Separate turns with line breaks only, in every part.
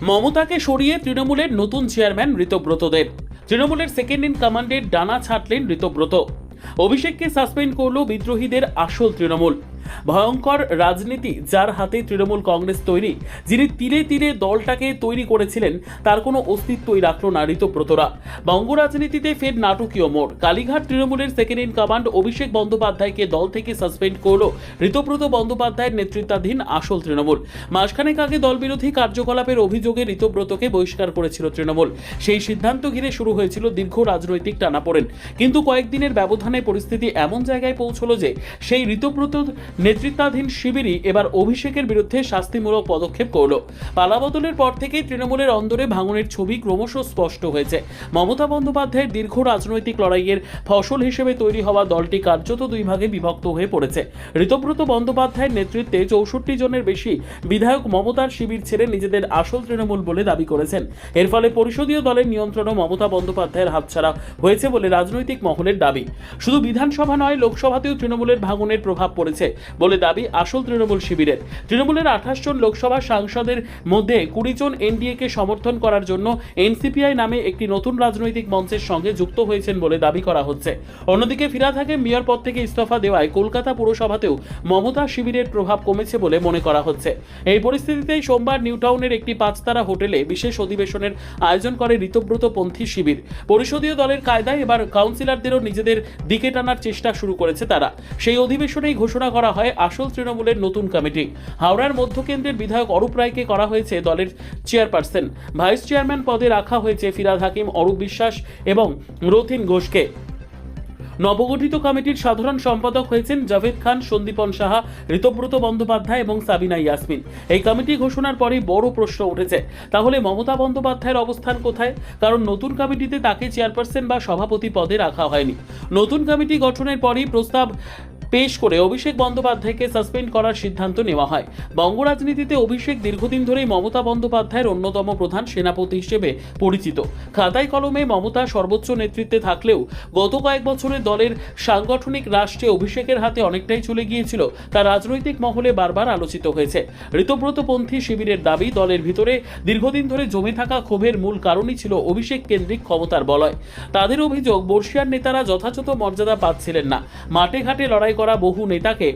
মমতাকে সরিয়ে তৃণমূলের নতুন চেয়ারম্যান ঋতব্রত দেব। তৃণমূলের সেকেন্ড ইন কমান্ডের ডানা ছাঁটলেন ঋতব্রত। অভিষেককে সাসপেন্ড করল বিদ্রোহীদের আসল তৃণমূল। ভয়ঙ্কর রাজনীতি যার হাতে তৃণমূল কংগ্রেস তৈরি, যিনি তীরে তীরে দলটাকে তৈরি করেছিলেন, তার কোনো অস্তিত্বই রাখল না ঋতব্রতরা। বঙ্গ রাজনীতিতে ফের নাটকীয় মোড়। কালীঘাট তৃণমূলের সেকেন্ড ইন কমান্ড অভিষেক বন্দ্যোপাধ্যায়কে দল থেকে সাসপেন্ড করল ঋতব্রত বন্দ্যোপাধ্যায়ের নেতৃত্বাধীন আসল তৃণমূল। মাসখানেক আগে দলবিরোধী কার্যকলাপের অভিযোগে ঋতব্রতকে বহিষ্কার করেছিল তৃণমূল। সেই সিদ্ধান্ত ঘিরে শুরু হয়েছিল দীর্ঘ রাজনৈতিক টানাপোড়েন। কিন্তু কয়েকদিনের ব্যবধানে পরিস্থিতি এমন জায়গায় পৌঁছলো যে সেই ঋতব্রত নেতৃত্বাধীন শিবিরই এবার অভিষেকের বিরুদ্ধে শাস্তিমূলক পদক্ষেপ করল। পালাবদলের পর থেকেই তৃণমূলের অন্দরে ভাঙনের ছবি ক্রমশ স্পষ্ট হয়েছে। মমতা বন্দ্যোপাধ্যায়ের দীর্ঘ রাজনৈতিক লড়াইয়ের ফসল হিসেবে তৈরি হওয়া দলটি কার্যত দুই ভাগে বিভক্ত হয়ে পড়েছে। ঋতব্রত বন্দ্যোপাধ্যায়ের নেতৃত্বে 64 জনের বেশি বিধায়ক মমতার শিবির ছেড়ে নিজেদের আসল তৃণমূল বলে দাবি করেছেন। এর ফলে পরিষদীয় দলের নিয়ন্ত্রণও মমতা বন্দ্যোপাধ্যায়ের হাতছাড়া হয়েছে বলে রাজনৈতিক মহলের দাবি। শুধু বিধানসভা নয়, লোকসভাতেও তৃণমূলের ভাঙনের প্রভাব পড়েছে বলে দাবি আসল তৃণমূল শিবিরের। তৃণমূলের 28 জন লোকসভা সাংসদের মধ্যে 20 জন এনডিএকে সমর্থন করার জন্য এনসিপিআই নামে একটি নতুন রাজনৈতিক মঞ্চের সঙ্গে যুক্ত হয়েছেন বলে দাবি করা হচ্ছে। অন্যদিকে ফিরহাদ হাকিম মেয়র পদ থেকে ইস্তফা দেওয়ায় কলকাতা পুরসভাতেও মমতা শিবিরের প্রভাব কমেছে বলে মনে করা হচ্ছে। এই পরিস্থিতিতেই সোমবার নিউটাউনের একটি 5 তারা হোটেলে বিশেষ অধিবেশনের আয়োজন করে ঋতব্রতপন্থী শিবির। পরিষদীয় দলের কায়দায় এবার কাউন্সিলরদেরও নিজেদের দিকে টানার চেষ্টা শুরু করেছে তারা। সেই অধিবেশনেই ঘোষণা করা হয় আসল তৃণমূলের নতুন কমিটি। হাওড়ার মধ্যকেন্দ্রের বিধায়ক অরূপ রায়কে করা হয়েছে দলের চেয়ারপারসন। ভাইস চেয়ারম্যান পদে রাখা হয়েছে ফিরহাদ হাকিম, অরূপ বিশ্বাস এবং রথিন ঘোষকে। নবগঠিত কমিটির সাধারণ সম্পাদক হয়েছেন জাভেদ খান, সন্দীপন সাহা, ঋতব্রত বন্দ্যোপাধ্যায় এবং সাবিনা ইয়াসমিন। এই কমিটি ঘোষণার পরেই বড় প্রশ্ন উঠেছে, তাহলে মমতা বন্দ্যোপাধ্যায়ের অবস্থান কোথায়? কারণ নতুন কমিটিতে তাকে চেয়ারপারসন বা সভাপতি পদে রাখা হয়নি। নতুন কমিটি গঠনের পরই প্রস্তাব পেশ করে অভিষেক বন্দ্যোপাধ্যায়কে সাসপেন্ড করার সিদ্ধান্ত নেওয়া হয়। বঙ্গ রাজনীতিতে অভিষেক দীর্ঘদিন ধরেই মমতা বন্দ্যোপাধ্যায়ের অন্যতম প্রধান সেনাপতি হিসেবে পরিচিত। খাতায় কলমে মমতা সর্বোচ্চ নেতৃত্বে থাকলেও গত কয়েক বছরে দলের সাংগঠনিক রাষ্ট্রে অভিষেকের হাতে অনেকটাই চলে গিয়েছিল, তা রাজনৈতিক মহলে বারবার আলোচিত হয়েছে। ঋতব্রতপন্থী শিবিরের দাবি, দলের ভিতরে দীর্ঘদিন ধরে জমে থাকা ক্ষোভের মূল কারণই ছিল অভিষেক কেন্দ্রিক ক্ষমতার বলয়। তাদের অভিযোগ, বর্ষিয়ার নেতারা যথাযথ মর্যাদা পাচ্ছিলেন না। মাঠে ঘাটে লড়াই করা বহু নেতাকে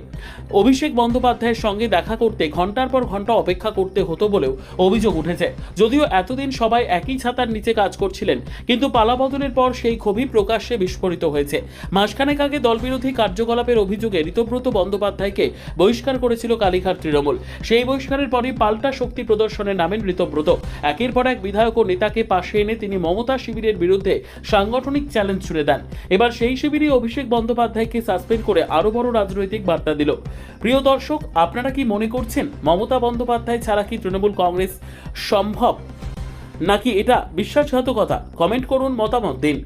অভিষেক বন্দ্যোপাধ্যায়ের সঙ্গে দেখা করতে ঘন্টার পর ঘন্টা অপেক্ষা করতে হতো বলেও অভিযোগ উঠেছে। যদিও এতদিন সবাই একই ছাতার নিচে কাজ করছিলেন, কিন্তু পালাবদলের পর সেই ক্ষোভই প্রকাশ্যে বিস্ফোরিত হয়েছে। মাসখানেক আগে দলবিরোধী কার্যকলাপের অভিযোগে ঋতব্রত বন্দ্যোপাধ্যায়কে বহিষ্কার করেছিল কালীঘাট তৃণমূল। সেই বহিষ্কারের পরই পাল্টা শক্তি প্রদর্শনে নামেন ঋতব্রত। একের পর এক বিধায়ক ও নেতাকে পাশে এনে তিনি মমতা শিবিরের বিরুদ্ধে সাংগঠনিক চ্যালেঞ্জ ছুড়ে দেন। এবার সেই শিবিরই অভিষেক বন্দ্যোপাধ্যায়কে সাসপেন্ড করে আরো বড় রাজনৈতিক বার্তা দিল। প্রিয় দর্শক, আপনারা কি মনে করছেন মমতা বন্দ্যোপাধ্যায় ছাড়া কি তৃণমূল কংগ্রেস সম্ভব, নাকি এটা বিশ্বাসঘাতকতা? কমেন্ট করুন, মতামত দিন।